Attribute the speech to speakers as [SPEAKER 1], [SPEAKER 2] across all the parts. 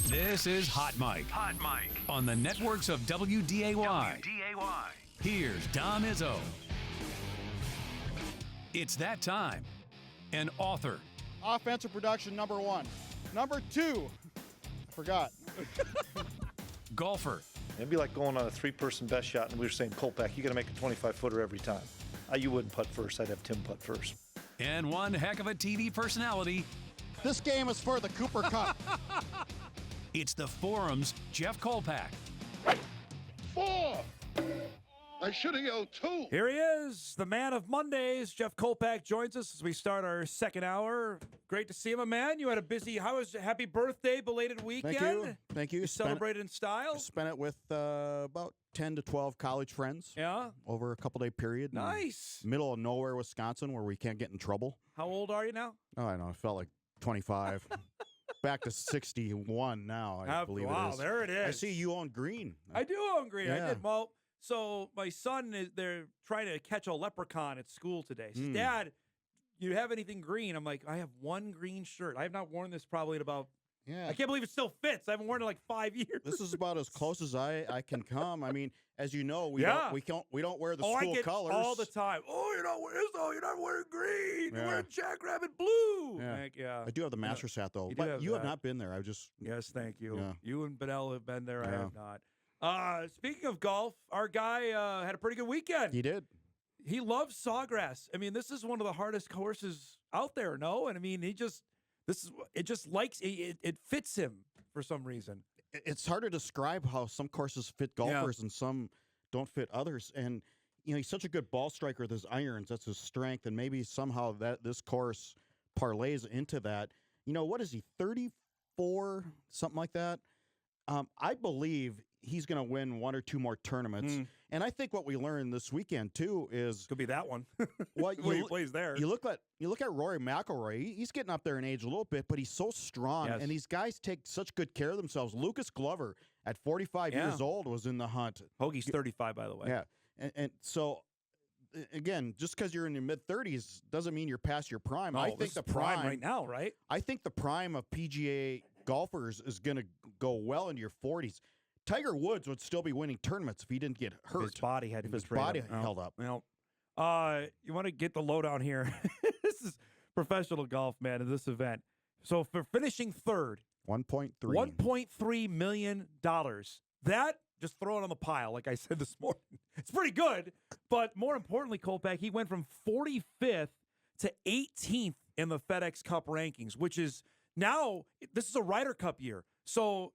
[SPEAKER 1] This is Hot Mike.
[SPEAKER 2] Hot Mike.
[SPEAKER 1] On the networks of WDAY.
[SPEAKER 2] WDAY.
[SPEAKER 1] Here's Dom Izzo. It's that time. An author.
[SPEAKER 3] Offensive production, number 1. Number 2, I forgot.
[SPEAKER 1] Golfer.
[SPEAKER 4] It'd be like going on a 3-person best shot, and we were saying, Kolpack, you got to make a 25-footer every time. You wouldn't putt first. I'd have Tim putt first.
[SPEAKER 1] And one heck of a TV personality.
[SPEAKER 3] This game is for the Cooper Cup.
[SPEAKER 1] It's the Forum's Jeff Kolpack.
[SPEAKER 5] 4. I should have yelled 2.
[SPEAKER 6] Here he is, the man of Mondays. Jeff Kolpack joins us as we start our second hour. Great to see him, man. You had a busy, happy birthday, belated weekend.
[SPEAKER 3] Thank you.
[SPEAKER 6] You celebrated in style.
[SPEAKER 3] Spent it with about 10 to 12 college friends.
[SPEAKER 6] Yeah.
[SPEAKER 3] Over a couple-day period.
[SPEAKER 6] Nice.
[SPEAKER 3] Middle of nowhere, Wisconsin, where we can't get in trouble.
[SPEAKER 6] How old are you now?
[SPEAKER 3] Oh, I know. I felt like 25. Back to 61 now, I believe it is.
[SPEAKER 6] Wow, there it is.
[SPEAKER 3] I see you own green.
[SPEAKER 6] I do own green.
[SPEAKER 3] Yeah.
[SPEAKER 6] I did. Well, so my son, they're trying to catch a leprechaun at school today. He says, Dad, you have anything green? I'm like, I have one green shirt. I have not worn this probably in about, I can't believe it still fits. I haven't worn it in like 5 years.
[SPEAKER 3] This is about as close as I can come. I mean, as you know, we don't wear the school
[SPEAKER 6] I get
[SPEAKER 3] colors
[SPEAKER 6] all the time. Oh, you're not wearing green. You're wearing Jackrabbit blue.
[SPEAKER 3] Yeah.
[SPEAKER 6] Like,
[SPEAKER 3] I do have the Masters hat though,
[SPEAKER 6] You do
[SPEAKER 3] but
[SPEAKER 6] have
[SPEAKER 3] you have
[SPEAKER 6] that.
[SPEAKER 3] not been there. I just
[SPEAKER 6] Yes, thank you.
[SPEAKER 3] Yeah.
[SPEAKER 6] You and Bedell have been there. I
[SPEAKER 3] Yeah.
[SPEAKER 6] have not. Speaking of golf, our guy had a pretty good weekend.
[SPEAKER 3] He did.
[SPEAKER 6] He loves Sawgrass. I mean, this is one of the hardest courses out there, no? And I mean, it just fits him for some reason.
[SPEAKER 3] It's hard to describe how some courses fit golfers and some don't fit others. And you know, he's such a good ball striker with his irons. That's his strength. And maybe somehow that this course parlays into that. You know, what is he, 34, something like that? I believe he's going to win one or two more tournaments. And I think what we learned this weekend, too, is...
[SPEAKER 6] Could be that one.
[SPEAKER 3] Well,
[SPEAKER 6] he plays there.
[SPEAKER 3] You look at Rory McIlroy. He's getting up there in age a little bit, but he's so strong.
[SPEAKER 6] Yes.
[SPEAKER 3] And these guys take such good care of themselves. Lucas Glover, at 45 years old, was in the hunt.
[SPEAKER 6] Hoagie's 35, by the way.
[SPEAKER 3] Yeah. And so, again, just because you're in your mid-30s doesn't mean you're past your prime.
[SPEAKER 6] No,
[SPEAKER 3] I think
[SPEAKER 6] this
[SPEAKER 3] the
[SPEAKER 6] is prime right now, right?
[SPEAKER 3] I think the prime of PGA golfers is going to go well into your 40s. Tiger Woods would still be winning tournaments if he didn't get hurt.
[SPEAKER 6] His body had
[SPEAKER 3] if his body held up.
[SPEAKER 6] Well, you want to get the lowdown here. This is professional golf, man, in this event. So for finishing third, $1.3 million. That, just throw it on the pile, like I said this morning. It's pretty good, but more importantly, Kolpack, he went from 45th to 18th in the FedEx Cup rankings, which is now, this is a Ryder Cup year. So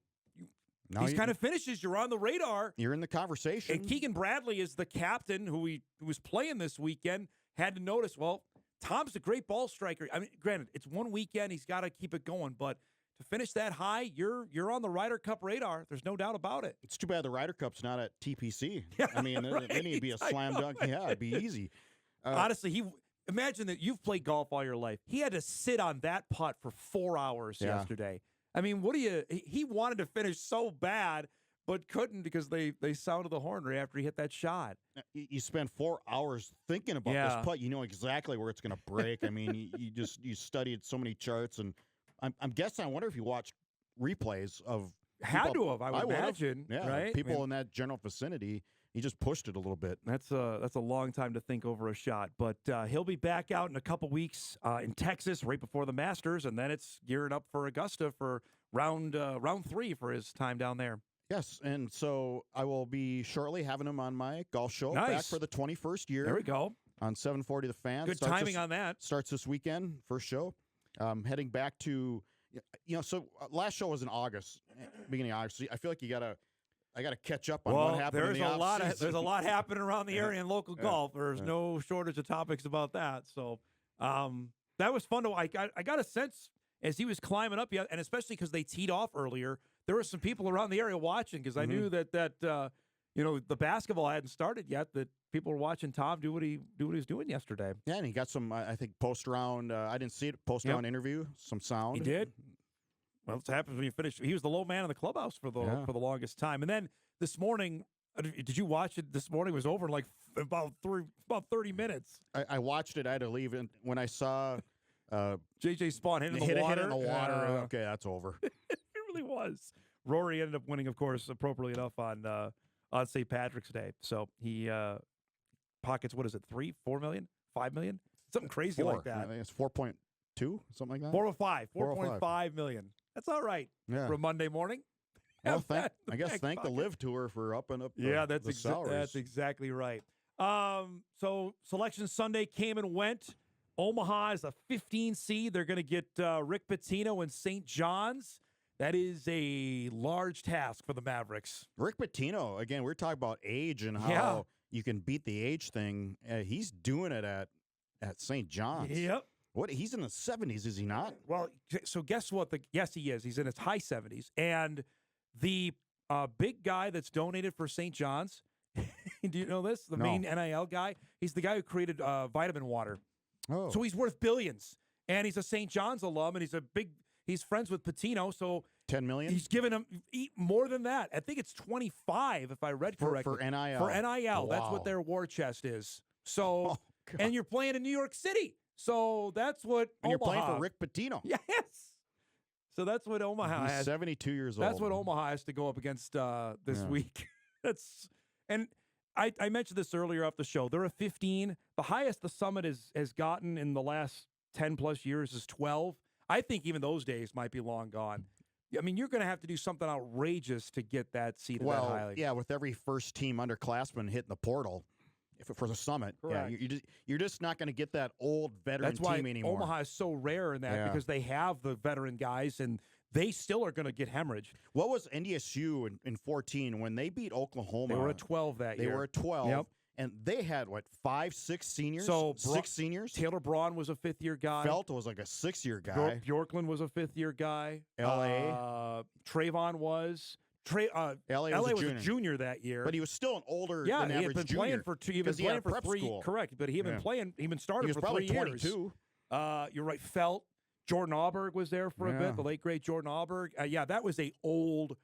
[SPEAKER 6] these kind of finishes, you're on the radar.
[SPEAKER 3] You're in the conversation.
[SPEAKER 6] And Keegan Bradley is the captain who was playing this weekend, had to notice, well, Tom's a great ball striker. I mean, granted, it's one weekend. He's got to keep it going. But to finish that high, you're on the Ryder Cup radar. There's no doubt about it.
[SPEAKER 3] It's too bad the Ryder Cup's not at TPC.
[SPEAKER 6] Yeah,
[SPEAKER 3] I mean,
[SPEAKER 6] right.
[SPEAKER 3] then he'd be a slam dunk. Yeah, it'd be easy.
[SPEAKER 6] Honestly, imagine that you've played golf all your life. He had to sit on that putt for 4 hours yesterday. I mean, he wanted to finish so bad, but couldn't because they sounded the horn right after he hit that shot.
[SPEAKER 3] You spend 4 hours thinking about this putt. You know exactly where it's going to break. I mean, you studied so many charts, and I'm guessing. I wonder if you watched replays of.
[SPEAKER 6] Had to have, I would imagine.
[SPEAKER 3] Yeah,
[SPEAKER 6] right?
[SPEAKER 3] People in that general vicinity. He just pushed it a little bit.
[SPEAKER 6] That's a long time to think over a shot, but he'll be back out in a couple weeks in Texas right before the Masters, and then it's gearing up for Augusta for round 3 for his time down there.
[SPEAKER 3] Yes, and so I will be shortly having him on my golf show back for the 21st year.
[SPEAKER 6] There we go.
[SPEAKER 3] On 740 The Fan.
[SPEAKER 6] Good timing on that.
[SPEAKER 3] Starts this weekend, first show. Heading back to, so last show was in August, beginning of August. So I feel like I got to catch up on what happened in the offseason.
[SPEAKER 6] There's a lot happening around the area in local golf. There's no shortage of topics about that. So that was fun. I got a sense as he was climbing up, and especially because they teed off earlier, there were some people around the area watching because I knew that the basketball hadn't started yet, that people were watching Tom do what he was doing yesterday.
[SPEAKER 3] Yeah, and he got some, I think, post-round, I didn't see it, post-round interview, some sound.
[SPEAKER 6] He did. Well, it happens when you finish. He was the low man in the clubhouse for the longest time. And then this morning, did you watch it? This morning was over in like about 30 minutes.
[SPEAKER 3] I watched it. I had to leave, and when I saw
[SPEAKER 6] J.J. Spawn hit it in the water.
[SPEAKER 3] Okay, that's over.
[SPEAKER 6] It really was. Rory ended up winning, of course, appropriately enough on St. Patrick's Day. So he pockets, what is it, 3, 4 million, 5 million? Something crazy
[SPEAKER 3] 4.
[SPEAKER 6] like that.
[SPEAKER 3] I think it's 4.2, something like that.
[SPEAKER 6] 4.5 million. That's all right for a Monday morning.
[SPEAKER 3] Well, thank the Live Tour for upping up the salaries.
[SPEAKER 6] That's exactly right. So Selection Sunday came and went. Omaha is a 15 seed. They're going to get Rick Pitino and St. John's. That is a large task for the Mavericks.
[SPEAKER 3] Rick Pitino, again, we're talking about age and how you can beat the age thing. He's doing it at St. John's.
[SPEAKER 6] Yep.
[SPEAKER 3] What? He's in the 70s, is he not?
[SPEAKER 6] Well, so guess what? Yes, he is. He's in his high 70s. And the big guy that's donated for St. John's, do you know this? The main NIL guy? He's the guy who created vitamin water.
[SPEAKER 3] Oh.
[SPEAKER 6] So he's worth billions. And he's a St. John's alum, and he's friends with Pitino, so
[SPEAKER 3] 10 million?
[SPEAKER 6] He's given him more than that. I think it's 25, if I read correctly.
[SPEAKER 3] For NIL.
[SPEAKER 6] For NIL.
[SPEAKER 3] Wow.
[SPEAKER 6] That's what their war chest is. So, and you're playing in New York City. So that's what
[SPEAKER 3] and
[SPEAKER 6] Omaha.
[SPEAKER 3] You're playing for Rick Pitino.
[SPEAKER 6] Yes. So that's what Omaha
[SPEAKER 3] He's
[SPEAKER 6] has.
[SPEAKER 3] 72 years old.
[SPEAKER 6] That's what Omaha has to go up against this week. And I mentioned this earlier off the show. They're a 15. The highest the Summit has gotten in the last 10 plus years is 12. I think even those days might be long gone. I mean, you're going to have to do something outrageous to get that seated that highly.
[SPEAKER 3] Yeah, with every first team underclassman hitting the portal for the Summit.
[SPEAKER 6] Correct.
[SPEAKER 3] Yeah, you're just not going to get that old veteran
[SPEAKER 6] team
[SPEAKER 3] anymore.
[SPEAKER 6] Omaha is so rare in that because they have the veteran guys and they still are going to get hemorrhaged.
[SPEAKER 3] What was NDSU in 14 when they beat Oklahoma?
[SPEAKER 6] They were at 12 that year.
[SPEAKER 3] They were at 12.
[SPEAKER 6] Yep.
[SPEAKER 3] And they had, 5, 6 seniors?
[SPEAKER 6] So
[SPEAKER 3] 6 seniors?
[SPEAKER 6] Taylor Braun was a fifth-year guy.
[SPEAKER 3] Felt was like a 6-year guy.
[SPEAKER 6] Bjorklund was a fifth-year guy.
[SPEAKER 3] L.A.
[SPEAKER 6] Trayvon was.
[SPEAKER 3] L.A. was a
[SPEAKER 6] junior that year.
[SPEAKER 3] But he was still an older
[SPEAKER 6] than
[SPEAKER 3] than
[SPEAKER 6] he had
[SPEAKER 3] average
[SPEAKER 6] been
[SPEAKER 3] junior.
[SPEAKER 6] playing for 2. He was playing for 3.
[SPEAKER 3] School.
[SPEAKER 6] Correct, but he had been playing. He been started
[SPEAKER 3] for 3 years.
[SPEAKER 6] He was probably 22. You're right. Felt. Jordan Auberg was there for a bit. The late great Jordan Auberg. That was a old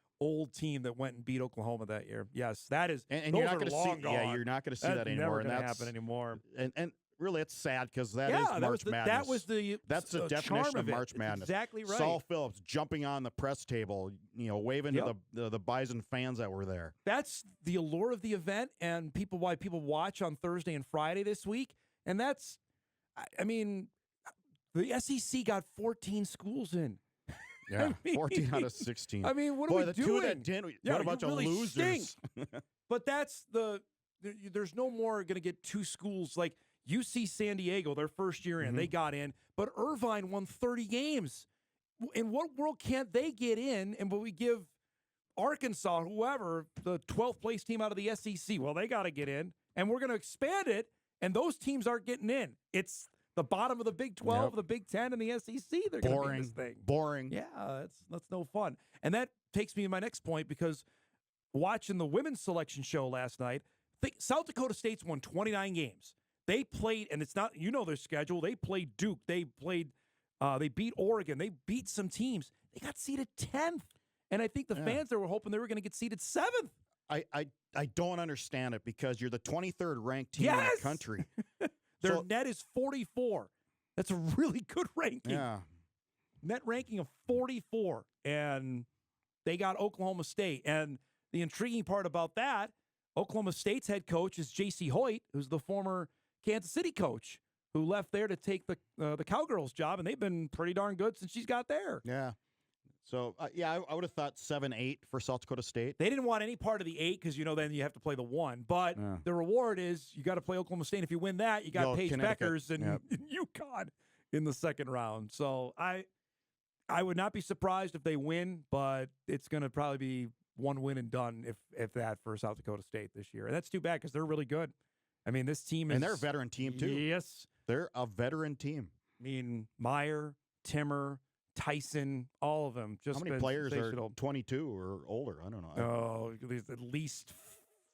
[SPEAKER 6] team that went and beat Oklahoma that year. Yes, that is.
[SPEAKER 3] And
[SPEAKER 6] those
[SPEAKER 3] you're not
[SPEAKER 6] going to
[SPEAKER 3] see. Yeah, you're not going to see that anymore.
[SPEAKER 6] Never going to happen anymore.
[SPEAKER 3] And really, it's sad because that is March Madness.
[SPEAKER 6] That was
[SPEAKER 3] that's the definition of March Madness.
[SPEAKER 6] Exactly right.
[SPEAKER 3] Saul Phillips jumping on the press table, waving to the Bison fans that were there.
[SPEAKER 6] That's the allure of the event, and why people watch on Thursday and Friday this week. And that's, I mean, the SEC got 14 schools in.
[SPEAKER 3] Yeah, 14 out of 16.
[SPEAKER 6] I mean, what
[SPEAKER 3] Boy,
[SPEAKER 6] are we
[SPEAKER 3] the
[SPEAKER 6] doing?
[SPEAKER 3] Two that didn't, what a bunch of losers.
[SPEAKER 6] But that's there's no more going to get 2 schools like UC San Diego, their first year in, they got in, but Irvine won 30 games. In what world can't they get in? And we give Arkansas, whoever, the 12th place team out of the SEC, well, they got to get in, and we're going to expand it, and those teams aren't getting in. It's the bottom of the Big 12, the Big 10, and the SEC. They're going to be in this thing.
[SPEAKER 3] Boring.
[SPEAKER 6] Yeah, that's no fun. And that takes me to my next point, because watching the women's selection show last night, South Dakota State's won 29 games. They played, and it's not, their schedule. They played Duke. They beat Oregon. They beat some teams. They got seeded 10th. And I think the fans there were hoping they were going to get seeded 7th.
[SPEAKER 3] I don't understand it, because you're the 23rd ranked team in the country.
[SPEAKER 6] Their net is 44. That's a really good ranking.
[SPEAKER 3] Yeah.
[SPEAKER 6] Net ranking of 44. And they got Oklahoma State. And the intriguing part about that, Oklahoma State's head coach is J.C. Hoyt, who's the former Kansas City coach, who left there to take the Cowgirls job, and they've been pretty darn good since she's got there.
[SPEAKER 3] Yeah. So, I would have thought 7-8 for South Dakota State.
[SPEAKER 6] They didn't want any part of the 8 because, then you have to play the 1. But the reward is you got to play Oklahoma State. If you win that, you got Paige Beckers and UConn in the second round. So I would not be surprised if they win, but it's going to probably be one win and done, if that, for South Dakota State this year. And that's too bad because they're really good. I mean, this team is...
[SPEAKER 3] And they're a veteran team, too.
[SPEAKER 6] Yes.
[SPEAKER 3] They're a veteran team.
[SPEAKER 6] I mean, Meyer, Timmer, Tyson, all of them. Just
[SPEAKER 3] how many players are 22 or older? I don't know.
[SPEAKER 6] Oh, there's at least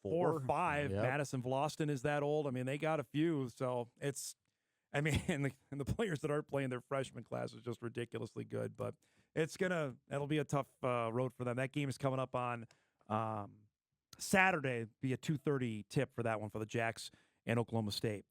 [SPEAKER 6] 4 or 5.
[SPEAKER 3] Yep.
[SPEAKER 6] Madison Vlosten is that old. I mean, they got a few. So it's... I mean, and the players that aren't playing their freshman class is just ridiculously good. But that'll be a tough road for them. That game is coming up on Saturday. Be a 2:30 tip for that one for the Jacks and Oklahoma State.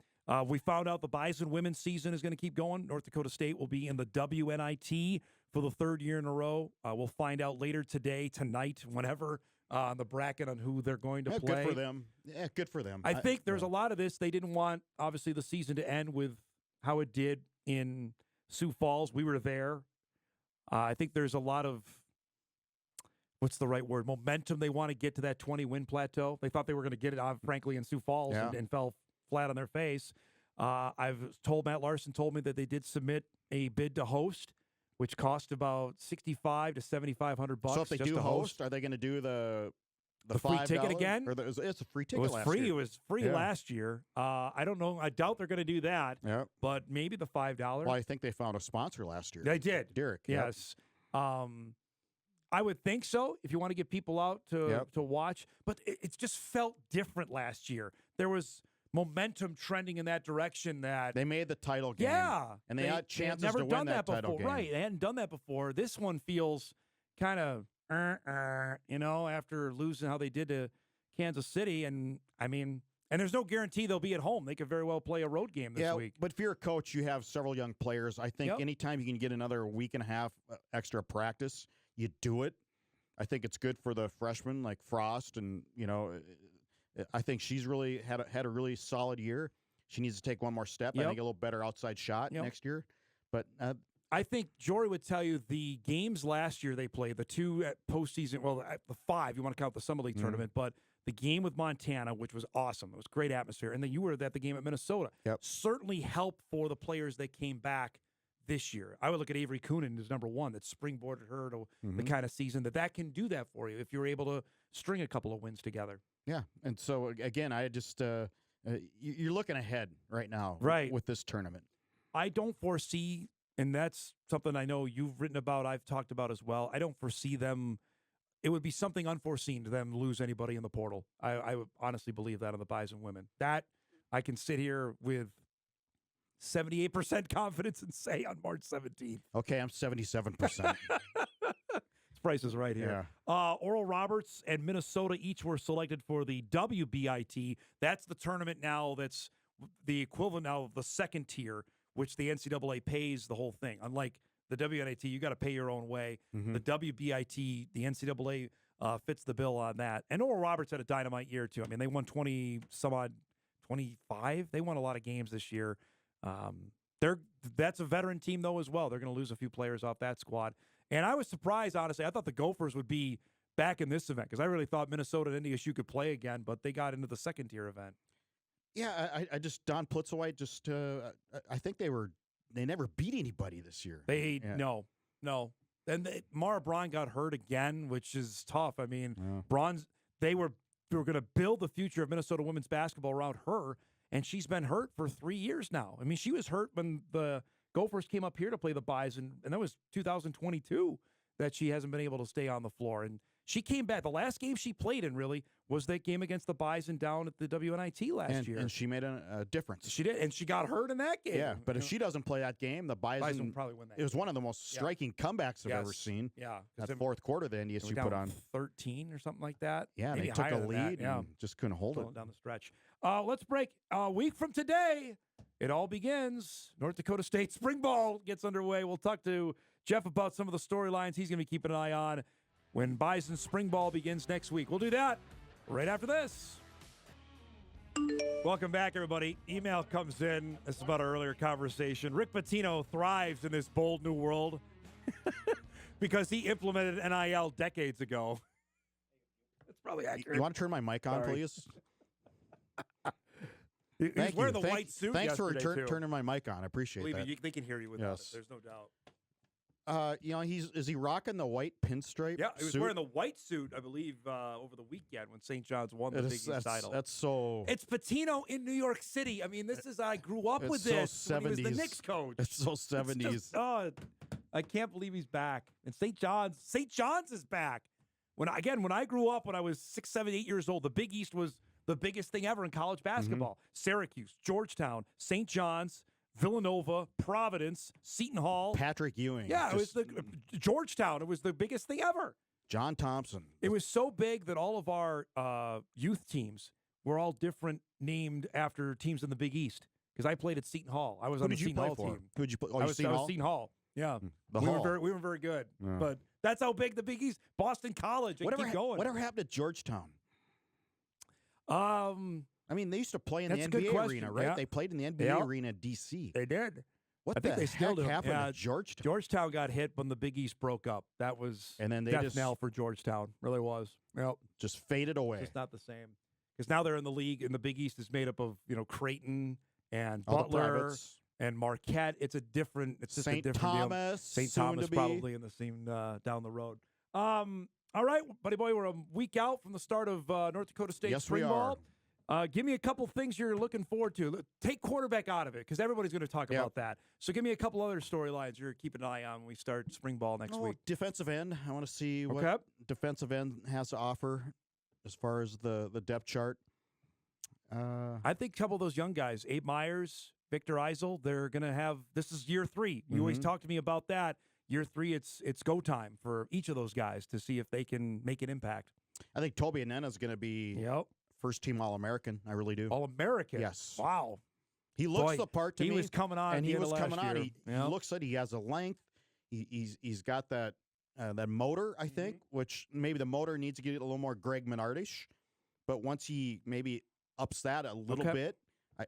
[SPEAKER 6] We found out the Bison women's season is going to keep going. North Dakota State will be in the WNIT for the third year in a row. We'll find out later today, tonight, whenever, on the bracket on who they're going to play.
[SPEAKER 3] Good for them. Yeah, good for them.
[SPEAKER 6] I think there's a lot of this. They didn't want, obviously, the season to end with how it did in Sioux Falls. We were there. I think there's a lot of, what's the right word, momentum. They want to get to that 20-win plateau. They thought they were going to get it, frankly, in Sioux Falls and fell flat on their face. Matt Larson told me that they did submit a bid to host, which cost about $6,500 to $7,500.
[SPEAKER 3] So if they do host, are they going to do the
[SPEAKER 6] free ticket again?
[SPEAKER 3] Or it's a free ticket.
[SPEAKER 6] It was free last year. I don't know. I doubt they're going to do that.
[SPEAKER 3] Yeah.
[SPEAKER 6] But maybe the $5.
[SPEAKER 3] Well, I think they found a sponsor last year.
[SPEAKER 6] They did.
[SPEAKER 3] Derek.
[SPEAKER 6] Yes. I would think so if you want to get people out to watch. But it just felt different last year. There was momentum trending in that direction that
[SPEAKER 3] they made the title game.
[SPEAKER 6] Yeah.
[SPEAKER 3] And they had chances
[SPEAKER 6] never
[SPEAKER 3] to
[SPEAKER 6] done
[SPEAKER 3] win that title game.
[SPEAKER 6] Right. They hadn't done that before. This one feels kind of, after losing how they did to Kansas City. And, and there's no guarantee they'll be at home. They could very well play a road game this week.
[SPEAKER 3] But if you're a coach, you have several young players. I think anytime you can get another week and a half extra practice, you do it. I think it's good for the freshmen like Frost, and I think she's really had a really solid year. She needs to take one more step. I think a little better outside shot next year. But
[SPEAKER 6] I think Jory would tell you the games last year they played, the two at postseason, the 5, you want to count the Summer League tournament, but the game with Montana, which was awesome. It was great atmosphere. And then you were at the game at Minnesota. Certainly helped for the players that came back this year. I would look at Avery Coonan as number 1 that springboarded her to the kind of season that can do that for you if you're able to string a couple of wins together.
[SPEAKER 3] Yeah. And so, again, I just you're looking ahead right now with this tournament.
[SPEAKER 6] I don't foresee, and that's something I know you've written about, I've talked about as well, I don't foresee them, it would be something unforeseen to them lose anybody in the portal. I would honestly believe that on the Bison women. That I can sit here with 78% confidence and say on March 17th.
[SPEAKER 3] Okay, I'm 77%.
[SPEAKER 6] Price is right here.
[SPEAKER 3] Yeah.
[SPEAKER 6] Oral Roberts and Minnesota each were selected for the WBIT. That's the tournament now that's the equivalent now of the second tier, which the NCAA pays the whole thing. Unlike the WNIT, you got to pay your own way. The WBIT, the NCAA fits the bill on that. And Oral Roberts had a dynamite year, too. They won 25. They won a lot of games this year. That's a veteran team, though, as well. They're going to lose a few players off that squad. And I was surprised, honestly. I thought the Gophers would be back in this event because I really thought Minnesota and NDSU could play again, but they got into the second-tier event.
[SPEAKER 3] Yeah, I just Don Plitzowite just I think they never beat anybody this year.
[SPEAKER 6] No. And Mara Braun got hurt again, which is tough. Braun, they were going to build the future of Minnesota women's basketball around her, and she's been hurt for 3 years now. She was hurt when the Gophers came up here to play the Bison, and that was 2022 that she hasn't been able to stay on the floor. And she came back. The last game she played in, really, was that game against the Bison down at the WNIT last year.
[SPEAKER 3] And she made a difference.
[SPEAKER 6] She did, and she got hurt in that game.
[SPEAKER 3] Yeah, but if she doesn't play that game, the Bison
[SPEAKER 6] will probably win that.
[SPEAKER 3] It was one of the most striking comebacks I've ever seen.
[SPEAKER 6] Yeah.
[SPEAKER 3] That fourth quarter the NDSU put on.
[SPEAKER 6] 13 or something like that.
[SPEAKER 3] Yeah,
[SPEAKER 6] maybe
[SPEAKER 3] they took a lead and just couldn't hold it.
[SPEAKER 6] Down the stretch. Let's break. A week from today, it all begins. North Dakota State spring ball gets underway. We'll talk to Jeff about some of the storylines he's going to be keeping an eye on when Bison spring ball begins next week. We'll do that right after this. Welcome back, everybody. Email comes in. This is about our earlier conversation. Rick Pitino thrives in this bold new world because he implemented NIL decades ago. That's probably accurate.
[SPEAKER 3] You want to turn my mic on, please?
[SPEAKER 6] He's wearing the white suit.
[SPEAKER 3] Thanks for turning my mic on. I appreciate
[SPEAKER 6] that.
[SPEAKER 3] Believe me,
[SPEAKER 6] they can hear you without it. There's no doubt.
[SPEAKER 3] Is he rocking the white pinstripe?
[SPEAKER 6] Yeah, he was
[SPEAKER 3] suit?
[SPEAKER 6] wearing the white suit, I believe, over the weekend when St. John's won the Big East title.
[SPEAKER 3] That's so.
[SPEAKER 6] It's Pitino in New York City. This is I grew up with this.
[SPEAKER 3] So 70s.
[SPEAKER 6] When he was the Knicks coach.
[SPEAKER 3] It's so 70s.
[SPEAKER 6] I can't believe he's back. And St. John's is back. When I grew up, when I was 6, 7, 8 years old, the Big East was the biggest thing ever in college basketball. Syracuse, Georgetown, St. John's, Villanova, Providence, Seton Hall.
[SPEAKER 3] Patrick Ewing.
[SPEAKER 6] Yeah, it was the Georgetown. It was the biggest thing ever.
[SPEAKER 3] John Thompson.
[SPEAKER 6] It was so big that all of our youth teams were all different, named after teams in the Big East. because I played at Seton Hall. I was
[SPEAKER 3] Who
[SPEAKER 6] on the
[SPEAKER 3] did you
[SPEAKER 6] Seton
[SPEAKER 3] play
[SPEAKER 6] Hall
[SPEAKER 3] for?
[SPEAKER 6] team.
[SPEAKER 3] Who did you play? Oh,
[SPEAKER 6] I was
[SPEAKER 3] Seton Hall?
[SPEAKER 6] Seton Hall. Yeah,
[SPEAKER 3] The
[SPEAKER 6] we
[SPEAKER 3] Hall.
[SPEAKER 6] we were very good.
[SPEAKER 3] Yeah.
[SPEAKER 6] But that's how big the Big East. Boston College. And keep going.
[SPEAKER 3] Whatever happened to Georgetown? I mean, they used to play in the
[SPEAKER 6] That's a good
[SPEAKER 3] NBA
[SPEAKER 6] question.
[SPEAKER 3] arena, right?
[SPEAKER 6] Yeah.
[SPEAKER 3] They played in the NBA
[SPEAKER 6] Yeah.
[SPEAKER 3] arena in D.C.
[SPEAKER 6] They did.
[SPEAKER 3] What
[SPEAKER 6] I think
[SPEAKER 3] the
[SPEAKER 6] they still
[SPEAKER 3] heck
[SPEAKER 6] do.
[SPEAKER 3] happened
[SPEAKER 6] Yeah,
[SPEAKER 3] to Georgetown?
[SPEAKER 6] Georgetown got hit when the Big East broke up. That was
[SPEAKER 3] And then they
[SPEAKER 6] death
[SPEAKER 3] just-
[SPEAKER 6] knell for Georgetown. Really was. Yep.
[SPEAKER 3] Just faded away.
[SPEAKER 6] It's not the same. Because now they're in the league, and the Big East is made up of, Creighton and
[SPEAKER 3] All the
[SPEAKER 6] Butler
[SPEAKER 3] privates.
[SPEAKER 6] and Marquette. It's just a
[SPEAKER 3] St.
[SPEAKER 6] different deal.
[SPEAKER 3] Thomas.
[SPEAKER 6] St.
[SPEAKER 3] soon
[SPEAKER 6] Thomas
[SPEAKER 3] to be.
[SPEAKER 6] probably in the same down the road. All right, buddy boy, we're a week out from the start of North Dakota State
[SPEAKER 3] Yes,
[SPEAKER 6] spring
[SPEAKER 3] we
[SPEAKER 6] ball. Give me a couple things you're looking forward to. Take quarterback out of it because everybody's going to talk
[SPEAKER 3] Yep.
[SPEAKER 6] about that. So give me a couple other storylines you're keeping an eye on when we start spring ball next week.
[SPEAKER 3] Defensive end. I want to see
[SPEAKER 6] Okay.
[SPEAKER 3] what defensive end has to offer as far as the depth chart.
[SPEAKER 6] I think a couple of those young guys, Abe Myers, Victor Eisel, they're going to have – this is year 3. You always talk to me about that. Year 3, it's go time for each of those guys to see if they can make an impact.
[SPEAKER 3] I think Toby Anena is going to be first-team All-American. I really do.
[SPEAKER 6] All-American?
[SPEAKER 3] Yes.
[SPEAKER 6] Wow.
[SPEAKER 3] He looks
[SPEAKER 6] Boy,
[SPEAKER 3] the part to
[SPEAKER 6] he
[SPEAKER 3] me.
[SPEAKER 6] was coming on.
[SPEAKER 3] And he was
[SPEAKER 6] last
[SPEAKER 3] coming on.
[SPEAKER 6] year.
[SPEAKER 3] He looks like he has a length. He's got that motor, I think, which maybe the motor needs to get a little more Greg Menardish. But once he maybe ups that a little bit,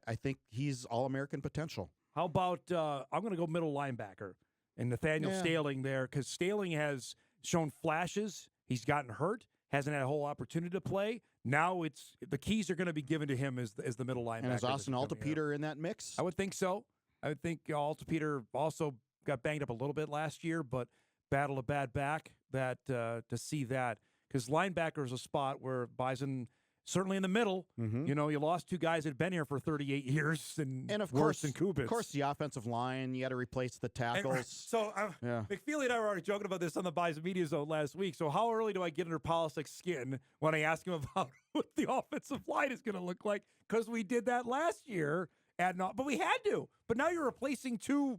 [SPEAKER 3] I think he's All-American potential.
[SPEAKER 6] How about I'm going to go middle linebacker and Nathaniel Staling there because Staling has shown flashes. He's gotten hurt, hasn't had a whole opportunity to play. Now the keys are going to be given to him as the middle linebacker.
[SPEAKER 3] And is Austin Altepeter in that mix?
[SPEAKER 6] I would think so. I would think Altepeter also got banged up a little bit last year, but battled a bad back to see that because linebacker is a spot where Bison. Certainly in the middle, you lost 2 guys that had been here for 38 years, and
[SPEAKER 3] of
[SPEAKER 6] worse
[SPEAKER 3] course,
[SPEAKER 6] than Kubis.
[SPEAKER 3] Of course, the offensive line, you got to replace the tackles.
[SPEAKER 6] So McFeely and I were already joking about this on the Bison Media Zone last week. So how early do I get under Polisek's skin when I ask him about what the offensive line is going to look like? Because we did that last year, but we had to. But now you're replacing 2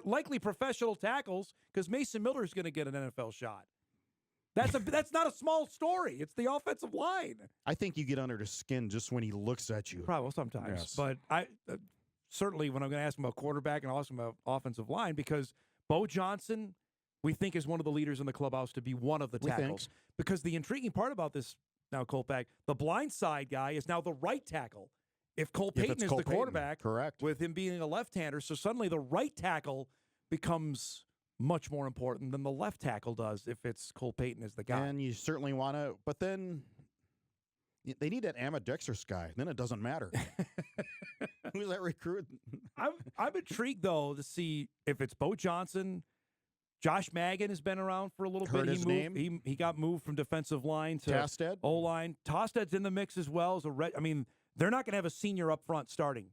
[SPEAKER 6] likely professional tackles because Mason Miller is going to get an NFL shot. That's not a small story. It's the offensive line.
[SPEAKER 3] I think you get under the skin just when he looks at you.
[SPEAKER 6] Probably sometimes.
[SPEAKER 3] Yes.
[SPEAKER 6] But I certainly when I'm going to ask him about quarterback and I'll ask him about offensive line because Bo Johnson, we think is one of the leaders in the clubhouse to be one of the tackles. Because the intriguing part about this now, Kolpack, the blind side guy is now the right tackle. If Cole Payton is the quarterback,
[SPEAKER 3] correct,
[SPEAKER 6] with him being a left-hander, so suddenly the right tackle becomes much more important than the left tackle does if it's Cole Payton as the guy.
[SPEAKER 3] And you certainly want to, but then they need that ambidextrous guy. Then it doesn't matter. Who's that recruit?
[SPEAKER 6] I'm intrigued, though, to see if it's Bo Johnson. Josh Magan has been around for a little
[SPEAKER 3] Heard
[SPEAKER 6] bit.
[SPEAKER 3] his name.
[SPEAKER 6] He got moved from defensive line to
[SPEAKER 3] Tasted.
[SPEAKER 6] O-line. Tosted's in the mix as well. They're not going to have a senior up front starting.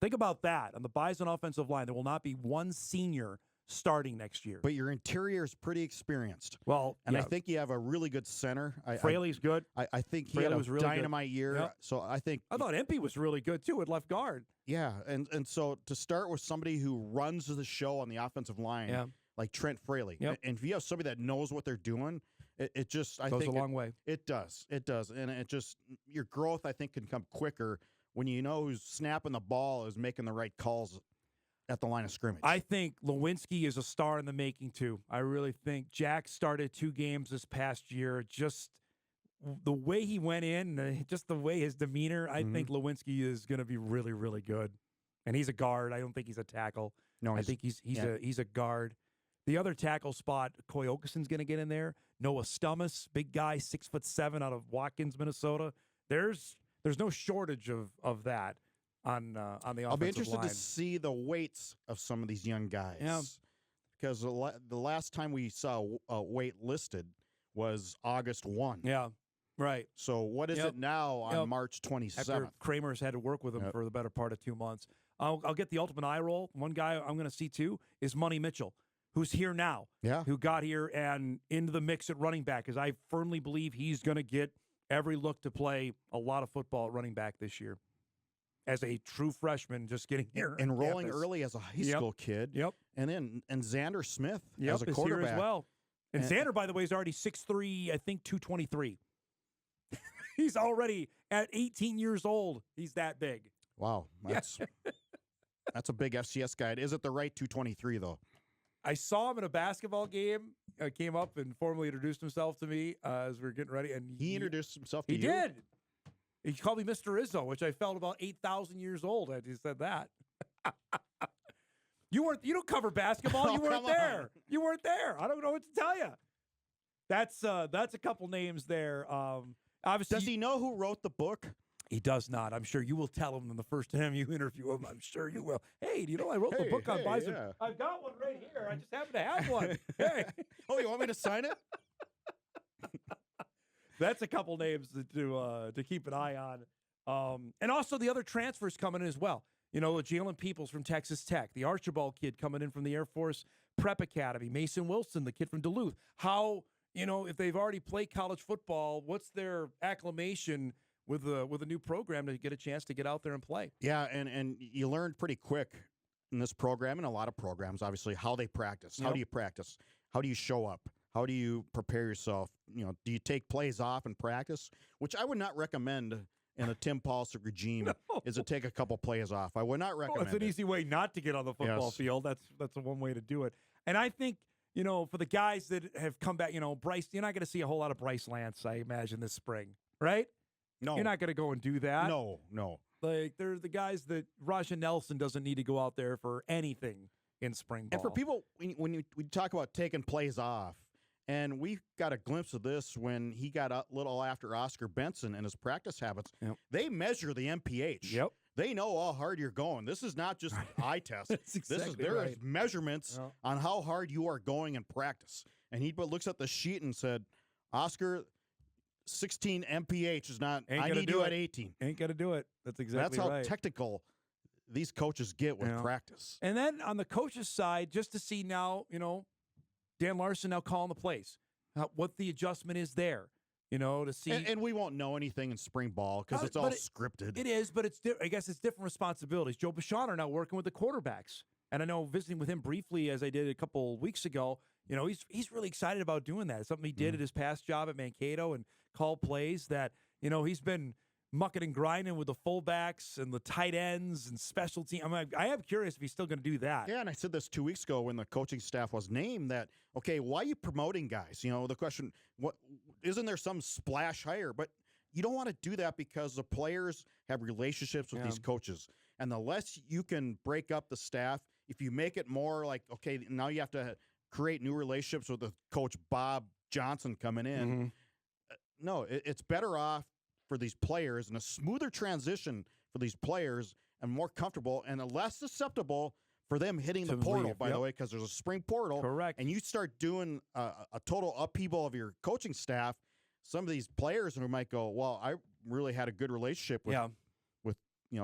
[SPEAKER 6] Think about that. On the Bison offensive line, there will not be one senior starting next year.
[SPEAKER 3] But your interior is pretty experienced.
[SPEAKER 6] Well,
[SPEAKER 3] and I think you have a really good center.
[SPEAKER 6] Fraley's good.
[SPEAKER 3] I think he
[SPEAKER 6] Fraley
[SPEAKER 3] had
[SPEAKER 6] was
[SPEAKER 3] a
[SPEAKER 6] really
[SPEAKER 3] dynamite year.
[SPEAKER 6] Yep.
[SPEAKER 3] So I
[SPEAKER 6] thought Empey was really good too at left guard.
[SPEAKER 3] Yeah, and so to start with somebody who runs the show on the offensive line, like Trent Fraley, and if you have somebody that knows what they're doing, it just
[SPEAKER 6] goes a long way.
[SPEAKER 3] It does, and it just your growth I think can come quicker when you know who's snapping the ball is making the right calls at the line of scrimmage.
[SPEAKER 6] I think Lewinsky is a star in the making, too. I really think Jack started 2 games this past year. Just the way he went in, just the way his demeanor, I think Lewinsky is going to be really, really good. And he's a guard. I don't think he's a tackle.
[SPEAKER 3] No,
[SPEAKER 6] I think he's a guard. The other tackle spot, Coy Okeson's going to get in there. Noah Stummis, big guy, 6'7" out of Watkins, Minnesota. There's no shortage of that. On the offensive line.
[SPEAKER 3] I'll be interested to see the weights of some of these young guys.
[SPEAKER 6] Yeah.
[SPEAKER 3] Because the last time we saw a weight listed was August 1.
[SPEAKER 6] Yeah, right.
[SPEAKER 3] So what is it now on March 27th?
[SPEAKER 6] After Kramer's had to work with him for the better part of 2 months. I'll get the ultimate eye roll. One guy I'm going to see, too, is Money Mitchell, who's here now.
[SPEAKER 3] Yeah.
[SPEAKER 6] Who got here and into the mix at running back, because I firmly believe he's going to get every look to play a lot of football at running back this year. As a true freshman, just getting here.
[SPEAKER 3] Enrolling early as a high school kid.
[SPEAKER 6] Yep.
[SPEAKER 3] And Xander Smith as a
[SPEAKER 6] is
[SPEAKER 3] quarterback.
[SPEAKER 6] here as well. And Xander, by the way, is already 6'3", I think 223. He's already, at 18 years old, he's that big.
[SPEAKER 3] Wow. That's That's a big FCS guy. Is it the right 223 though?
[SPEAKER 6] I saw him in a basketball game. Came up and formally introduced himself to me as we were getting ready, and
[SPEAKER 3] He introduced himself to
[SPEAKER 6] he
[SPEAKER 3] you.
[SPEAKER 6] did. He called me Mr. Izzo, which I felt about 8,000 years old as he said that. You don't cover basketball.
[SPEAKER 3] Oh,
[SPEAKER 6] You weren't
[SPEAKER 3] come
[SPEAKER 6] there.
[SPEAKER 3] on.
[SPEAKER 6] You weren't there. I don't know what to tell you. That's a couple names there. Obviously,
[SPEAKER 3] Does he know who wrote the book?
[SPEAKER 6] He does not. I'm sure you will tell him in the first time you interview him. I'm sure you will. Hey, do you know I wrote the book on bison?
[SPEAKER 3] yeah.
[SPEAKER 6] I've got one right here. I just happen to have one. Hey.
[SPEAKER 3] Oh, you want me to sign it?
[SPEAKER 6] That's a couple names to keep an eye on. And also the other transfers coming in as well. You know, Jalen Peoples from Texas Tech, the Archibald kid coming in from the Air Force Prep Academy, Mason Wilson, the kid from Duluth. How, if they've already played college football, what's their acclimation with a new program to get a chance to get out there and play?
[SPEAKER 3] Yeah, and you learned pretty quick in this program and a lot of programs, obviously, how they practice. How do you practice? How do you show up? How do you prepare yourself? Do you take plays off in practice? Which I would not recommend in a Tim Paulson regime is to take a couple plays off. I would not recommend
[SPEAKER 6] it's an easy way not to get on the football field. That's a one way to do it. And I think, for the guys that have come back, Bryce, you're not going to see a whole lot of Bryce Lance, I imagine, this spring, right?
[SPEAKER 3] No.
[SPEAKER 6] You're not going to go and do that.
[SPEAKER 3] No.
[SPEAKER 6] Like, there's the guys that Raja Nelson doesn't need to go out there for anything in spring ball.
[SPEAKER 3] And for people, when we talk about taking plays off, and we got a glimpse of this when he got a little after Oscar Benson and his practice habits.
[SPEAKER 6] Yep.
[SPEAKER 3] They measure the MPH.
[SPEAKER 6] Yep.
[SPEAKER 3] They know how hard you're going. This is not just an eye test.
[SPEAKER 6] That's exactly
[SPEAKER 3] There
[SPEAKER 6] right.
[SPEAKER 3] is measurements on how hard you are going in practice. And he looks at the sheet and said, Oscar, 16 MPH is not, I need you at 18.
[SPEAKER 6] Ain't going to do it. That's exactly
[SPEAKER 3] That's how
[SPEAKER 6] right.
[SPEAKER 3] technical these coaches get with practice.
[SPEAKER 6] And then on the coach's side, just to see now, Dan Larson now calling the plays, what the adjustment is there, to see.
[SPEAKER 3] And we won't know anything in spring ball because it's all scripted.
[SPEAKER 6] It is, but I guess it's different responsibilities. Joe Bichon are now working with the quarterbacks. And I know visiting with him briefly, as I did a couple weeks ago, he's really excited about doing that. It's something he did at his past job at Mankato and called plays that, he's been mucking and grinding with the fullbacks and the tight ends and special team. I am curious if he's still going to do that.
[SPEAKER 3] Yeah, and I said this 2 weeks ago when the coaching staff was named that, okay, why are you promoting guys? The question, what isn't there some splash hire? But you don't want to do that because the players have relationships with these coaches. And the less you can break up the staff, if you make it more like, okay, now you have to create new relationships with the coach Bob Johnson coming in. No, it's better off for these players and a smoother transition for these players and more comfortable and less susceptible for them hitting the portal, by the way, because there's a spring portal.
[SPEAKER 6] Correct.
[SPEAKER 3] And you start doing a total upheaval of your coaching staff, some of these players who might go, well, I really had a good relationship with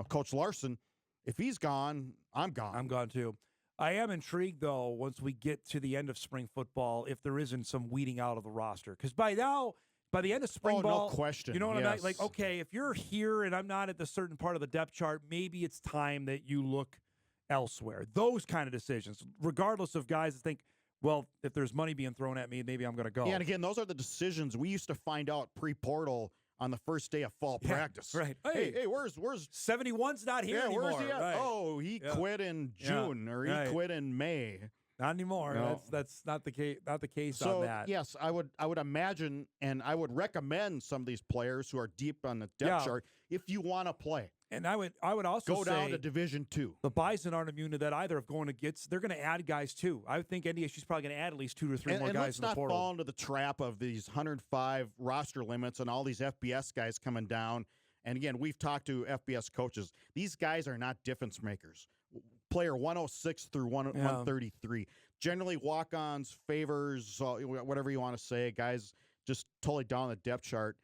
[SPEAKER 3] Coach Larson. If he's gone, I'm gone.
[SPEAKER 6] I'm gone too. I am intrigued, though, once we get to the end of spring football, if there isn't some weeding out of the roster. Because by the end of spring ball,
[SPEAKER 3] no question.
[SPEAKER 6] You know what I mean? Like, okay, if you're here and I'm not at the certain part of the depth chart, maybe it's time that you look elsewhere. Those kind of decisions, regardless of guys that think, well, if there's money being thrown at me, maybe I'm going to go.
[SPEAKER 3] Yeah, and again, those are the decisions we used to find out pre-portal on the first day of fall practice.
[SPEAKER 6] Right.
[SPEAKER 3] Hey, where's
[SPEAKER 6] 71's not here anymore.
[SPEAKER 3] Where's he at?
[SPEAKER 6] Right.
[SPEAKER 3] Oh, he quit in June or he quit in May.
[SPEAKER 6] Not anymore.
[SPEAKER 3] No.
[SPEAKER 6] That's not the case. Not the case
[SPEAKER 3] so,
[SPEAKER 6] on that.
[SPEAKER 3] Yes, I would imagine, and I would recommend some of these players who are deep on the depth chart if you want to play.
[SPEAKER 6] And I would also
[SPEAKER 3] go down to Division II.
[SPEAKER 6] The Bison aren't immune to that either. Of going to they're going to add guys too. I think NDSU's probably going to add at least 2 or 3 more guys in the portal.
[SPEAKER 3] Let's not fall into the trap of these 105 roster limits and all these FBS guys coming down. And again, we've talked to FBS coaches. These guys are not difference makers. Player 106 through 133. Generally walk-ons, favors, whatever you want to say. Guys just totally down the depth chart.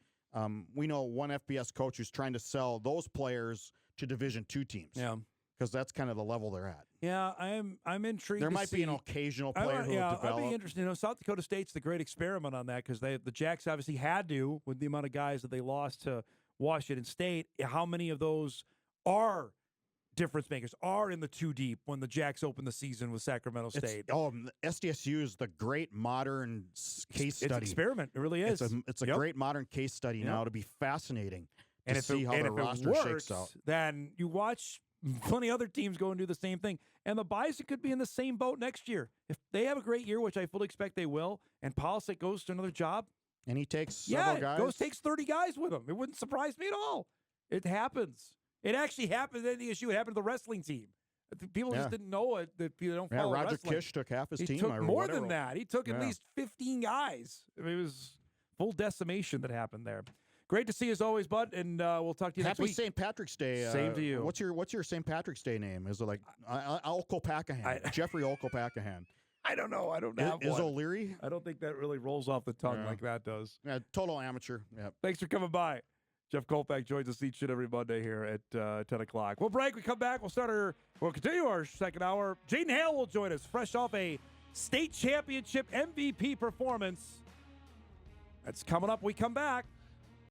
[SPEAKER 3] We know one FBS coach who's trying to sell those players to Division II teams.
[SPEAKER 6] Yeah.
[SPEAKER 3] Because that's kind of the level they're at.
[SPEAKER 6] Yeah, I'm intrigued.
[SPEAKER 3] There might be an occasional player who will develop.
[SPEAKER 6] I'd be interested. South Dakota State's the great experiment on that because the Jacks obviously had to with the amount of guys that they lost to Washington State. How many of those are difference makers, are in the 2 deep when the Jacks open the season with Sacramento State?
[SPEAKER 3] SDSU is the great modern case study.
[SPEAKER 6] It's an experiment. It really is.
[SPEAKER 3] It's a great modern case study now to be fascinating
[SPEAKER 6] and
[SPEAKER 3] to see how the roster shakes out.
[SPEAKER 6] Then you watch plenty of other teams go and do the same thing. And the Bison could be in the same boat next year. If they have a great year, which I fully expect they will, and Polisic goes to another job.
[SPEAKER 3] And he takes several guys.
[SPEAKER 6] Takes 30 guys with him. It wouldn't surprise me at all. It happens. It actually happened at NDSU. It happened to the wrestling team. People just didn't know it. That people don't follow
[SPEAKER 3] Roger
[SPEAKER 6] wrestling.
[SPEAKER 3] Kish took half his team.
[SPEAKER 6] He took more than that. He took at least 15 guys. I mean, it was full decimation that happened there. Great to see you as always, bud, and we'll talk to you next week.
[SPEAKER 3] Happy St. Patrick's Day.
[SPEAKER 6] Same to you.
[SPEAKER 3] What's your St. Patrick's Day name? Is it like Kolpack? Jeffrey Kolpack?
[SPEAKER 6] I don't know. I don't have
[SPEAKER 3] Is
[SPEAKER 6] one.
[SPEAKER 3] O'Leary?
[SPEAKER 6] I don't think that really rolls off the tongue like that does.
[SPEAKER 3] Yeah, total amateur. Yeah.
[SPEAKER 6] Thanks for coming by. Jeff Kolpack joins us each and every Monday here at 10 o'clock. We'll break. We come back. We'll continue our second hour. Jaden Hale will join us fresh off a state championship MVP performance. That's coming up. We come back.